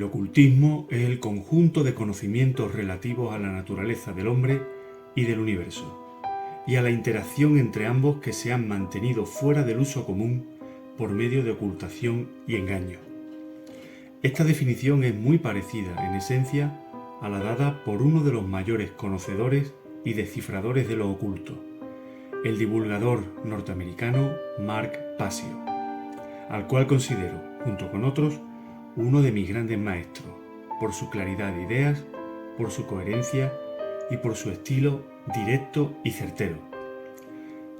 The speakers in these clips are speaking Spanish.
ocultismo es el conjunto de conocimientos relativos a la naturaleza del hombre y del universo, y a la interacción entre ambos que se han mantenido fuera del uso común por medio de ocultación y engaño. Esta definición es muy parecida, en esencia, a la dada por uno de los mayores conocedores y descifradores de lo oculto, el divulgador norteamericano Mark Passio, al cual considero, junto con otros, uno de mis grandes maestros, por su claridad de ideas, por su coherencia y por su estilo directo y certero.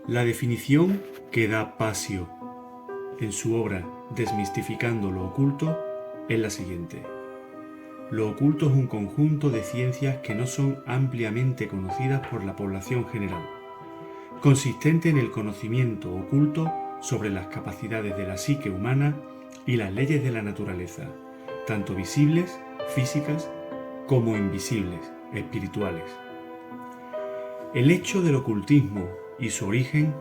La definición que da Passio en su obra Desmistificando lo oculto es la siguiente: lo oculto es un conjunto de ciencias que no son ampliamente conocidas por la población general, consistente en el conocimiento oculto sobre las capacidades de la psique humana y las leyes de la naturaleza, tanto visibles, físicas, como invisibles, espirituales. El hecho del ocultismo y su origen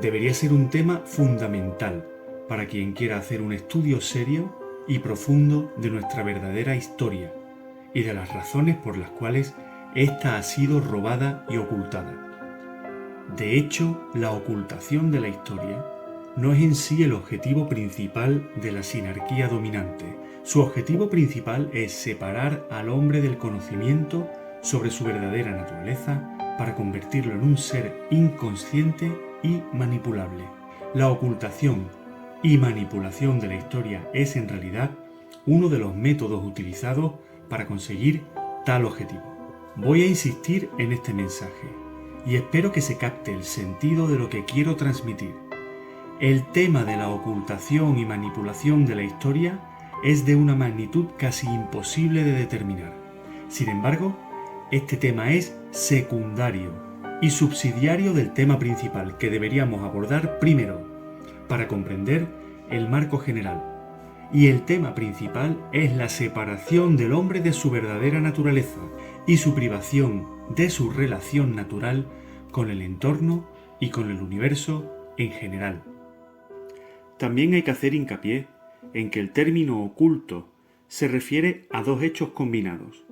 debería ser un tema fundamental para quien quiera hacer un estudio serio y profundo de nuestra verdadera historia y de las razones por las cuales ésta ha sido robada y ocultada. De hecho, la ocultación de la historia no es en sí el objetivo principal de la sinarquía dominante. Su objetivo principal es separar al hombre del conocimiento sobre su verdadera naturaleza para convertirlo en un ser inconsciente y manipulable. La ocultación y manipulación de la historia es en realidad uno de los métodos utilizados para conseguir tal objetivo. Voy a insistir en este mensaje y espero que se capte el sentido de lo que quiero transmitir. El tema de la ocultación y manipulación de la historia es de una magnitud casi imposible de determinar. Sin embargo, este tema es secundario y subsidiario del tema principal que deberíamos abordar primero para comprender el marco general. Y el tema principal es la separación del hombre de su verdadera naturaleza y su privación de su relación natural con el entorno y con el universo en general. También hay que hacer hincapié en que el término oculto se refiere a dos hechos combinados.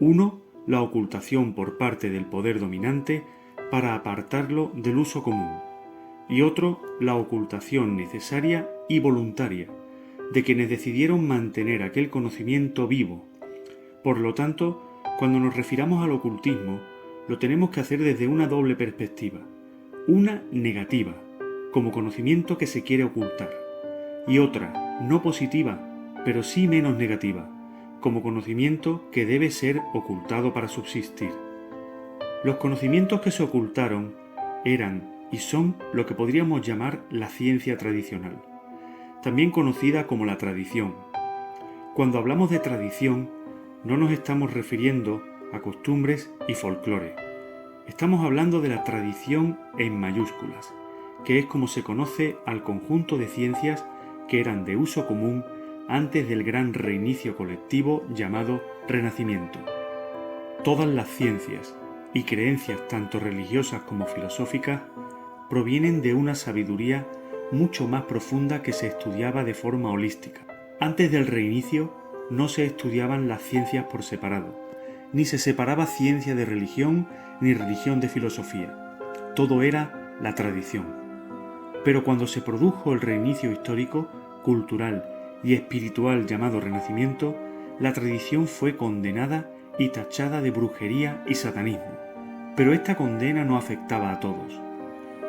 Uno, la ocultación por parte del poder dominante para apartarlo del uso común. Y otro, la ocultación necesaria y voluntaria de quienes decidieron mantener aquel conocimiento vivo. Por lo tanto, cuando nos refiramos al ocultismo, lo tenemos que hacer desde una doble perspectiva. Una negativa, como conocimiento que se quiere ocultar, y otra, no positiva, pero sí menos negativa, como conocimiento que debe ser ocultado para subsistir. Los conocimientos que se ocultaron eran y son lo que podríamos llamar la ciencia tradicional, también conocida como la tradición. Cuando hablamos de tradición, no nos estamos refiriendo a costumbres y folclore. Estamos hablando de la tradición en mayúsculas, que es como se conoce al conjunto de ciencias que eran de uso común antes del gran reinicio colectivo llamado Renacimiento. Todas las ciencias y creencias, tanto religiosas como filosóficas, provienen de una sabiduría mucho más profunda que se estudiaba de forma holística. Antes del reinicio no se estudiaban las ciencias por separado, ni se separaba ciencia de religión ni religión de filosofía. Todo era la tradición. Pero cuando se produjo el reinicio histórico, cultural y espiritual llamado Renacimiento, la tradición fue condenada y tachada de brujería y satanismo. Pero esta condena no afectaba a todos.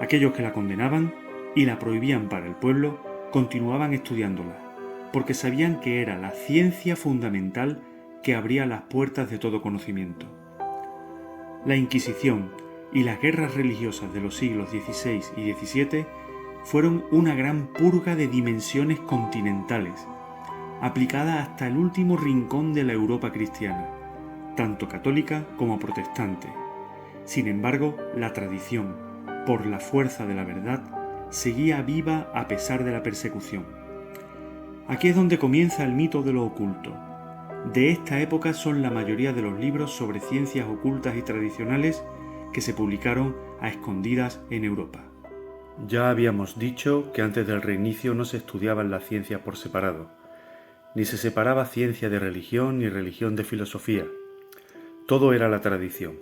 Aquellos que la condenaban y la prohibían para el pueblo continuaban estudiándola, porque sabían que era la ciencia fundamental que abría las puertas de todo conocimiento. La Inquisición y las guerras religiosas de los siglos XVI y XVII fueron una gran purga de dimensiones continentales, aplicada hasta el último rincón de la Europa cristiana, tanto católica como protestante. Sin embargo, la tradición, por la fuerza de la verdad, seguía viva a pesar de la persecución. Aquí es donde comienza el mito de lo oculto. De esta época son la mayoría de los libros sobre ciencias ocultas y tradicionales que se publicaron a escondidas en Europa. Ya habíamos dicho que antes del reinicio no se estudiaban las ciencias por separado, ni se separaba ciencia de religión ni religión de filosofía. Todo era la tradición.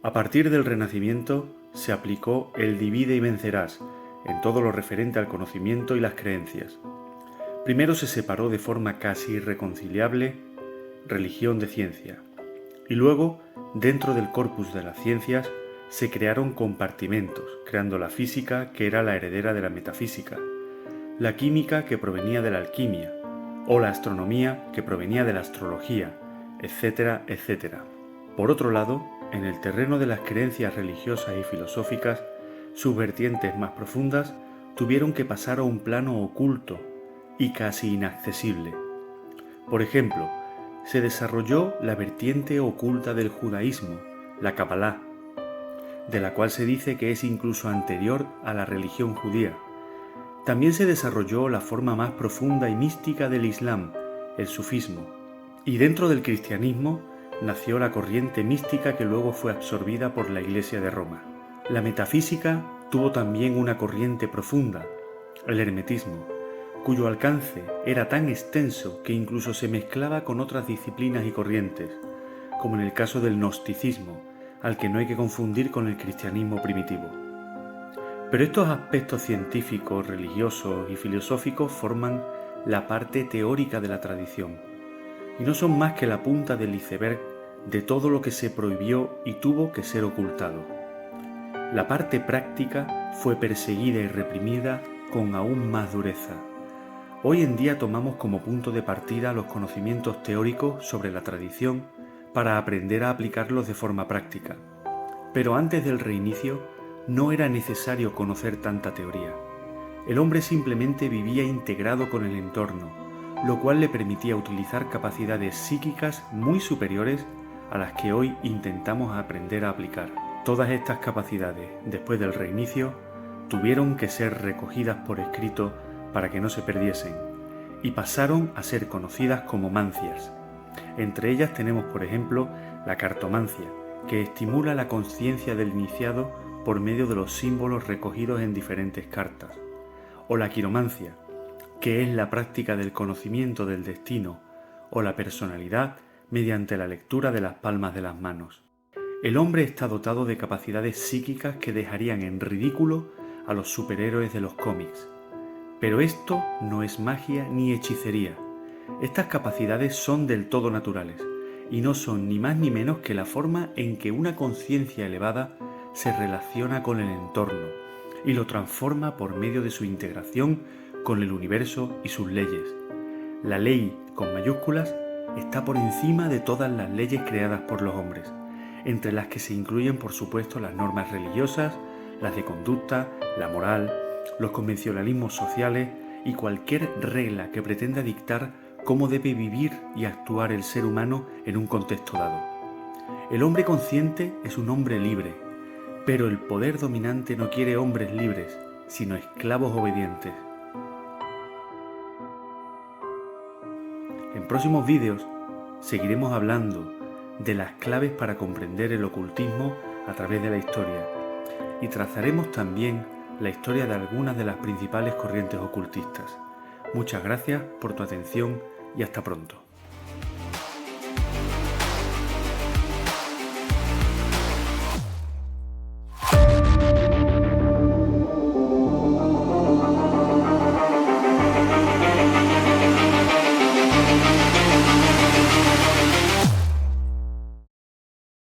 A partir del Renacimiento se aplicó el divide y vencerás en todo lo referente al conocimiento y las creencias. Primero se separó de forma casi irreconciliable religión de ciencia, y luego, dentro del corpus de las ciencias, se crearon compartimentos, creando la física, que era la heredera de la metafísica, la química, que provenía de la alquimia, o la astronomía, que provenía de la astrología, etcétera, etcétera. Por otro lado, en el terreno de las creencias religiosas y filosóficas, sus vertientes más profundas tuvieron que pasar a un plano oculto y casi inaccesible. Por ejemplo, se desarrolló la vertiente oculta del judaísmo, la Kabbalah, de la cual se dice que es incluso anterior a la religión judía. También se desarrolló la forma más profunda y mística del Islam, el sufismo, y dentro del cristianismo nació la corriente mística que luego fue absorbida por la Iglesia de Roma. La metafísica tuvo también una corriente profunda, el hermetismo, cuyo alcance era tan extenso que incluso se mezclaba con otras disciplinas y corrientes, como en el caso del gnosticismo, al que no hay que confundir con el cristianismo primitivo. Pero estos aspectos científicos, religiosos y filosóficos forman la parte teórica de la tradición, y no son más que la punta del iceberg de todo lo que se prohibió y tuvo que ser ocultado. La parte práctica fue perseguida y reprimida con aún más dureza. Hoy en día tomamos como punto de partida los conocimientos teóricos sobre la tradición para aprender a aplicarlos de forma práctica. Pero antes del reinicio no era necesario conocer tanta teoría. El hombre simplemente vivía integrado con el entorno, lo cual le permitía utilizar capacidades psíquicas muy superiores a las que hoy intentamos aprender a aplicar. Todas estas capacidades, después del reinicio, tuvieron que ser recogidas por escrito para que no se perdiesen, y pasaron a ser conocidas como mancias. Entre ellas tenemos, por ejemplo, la cartomancia, que estimula la conciencia del iniciado por medio de los símbolos recogidos en diferentes cartas, o la quiromancia, que es la práctica del conocimiento del destino o la personalidad mediante la lectura de las palmas de las manos. El hombre está dotado de capacidades psíquicas que dejarían en ridículo a los superhéroes de los cómics. Pero esto no es magia ni hechicería. Estas capacidades son del todo naturales y no son ni más ni menos que la forma en que una conciencia elevada se relaciona con el entorno y lo transforma por medio de su integración con el universo y sus leyes. La ley, con mayúsculas, está por encima de todas las leyes creadas por los hombres, entre las que se incluyen, por supuesto, las normas religiosas, las de conducta, la moral, los convencionalismos sociales y cualquier regla que pretenda dictar cómo debe vivir y actuar el ser humano en un contexto dado. El hombre consciente es un hombre libre, pero el poder dominante no quiere hombres libres, sino esclavos obedientes. En próximos vídeos seguiremos hablando de las claves para comprender el ocultismo a través de la historia y trazaremos también la historia de algunas de las principales corrientes ocultistas. Muchas gracias por tu atención y hasta pronto.